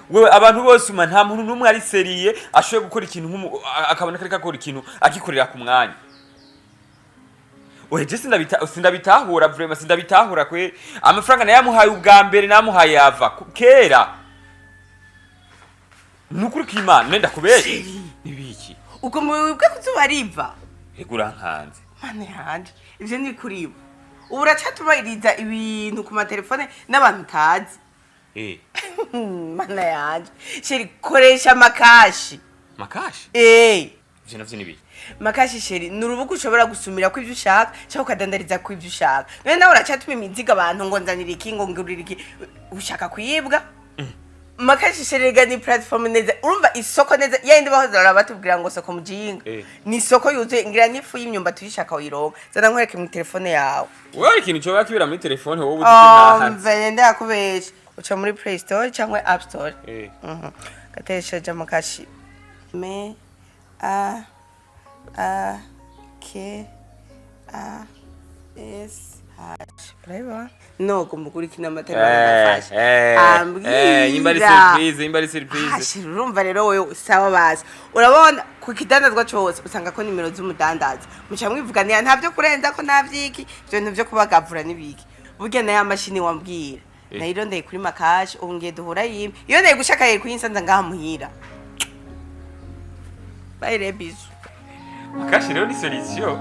wewe abantu bose nta muntu numwe ari seriye ashoye gukora ikintu akabona kari kakora ikintu akikorera ku mwanya. Oje sindabitahura vraiment sindabitahura kwe amafaranga nayamuhaye ubwa mbere namuhaye yava kera. Nukuri k'Imana nenda kubeshya nibiki uko mwebwe kuzubariva egura nkanze mane handi ivyo ni kuribo ubu uracatubahiriza ibintu ku matelefone n'abantu tazi mana yanje sheri koresha MaaKash ivyo navyo nibiki MaaKash sheri nurubuga ushobora gusumira ko ivyo ushaka cyangwa ukadandariza ko ivyo ushaka none nawe uracatuma imiziga abantu ngo nzanira iki ngo ngurira iki ushaka kuyibwa MaaKash sheri ni platform neza urumva isoko neza yindi bahozara batubwira ngo soko mujinga ni isoko yuzuye ngira nifu y'imyumba tuyishaka uyironka zana nkwereke mu telefone yawe wewe ikintu cyo bakibira muri telefone wowe udinaha mve ndakubesha uca muri Play Store cyangwa App Store gatesha MaaKash me a k a s h urabona no kumbukurikina amatara y'amafashe imbari surprise urumva rero wowe sawa bazi urabona ku kidandazwa cyose usanga ko nimero z'umudandaza muca mwivuganira ntavyo kurenza ko navyiki ibintu byo kubagavura nibiki burya na ya mashini wambwira nayo ndeye kuri MaaKash ungiye duhura yimwe iyo ndeye gushaka yeri kuyinsanza ngaha muhira bye rebizu MaaKash rero ni solution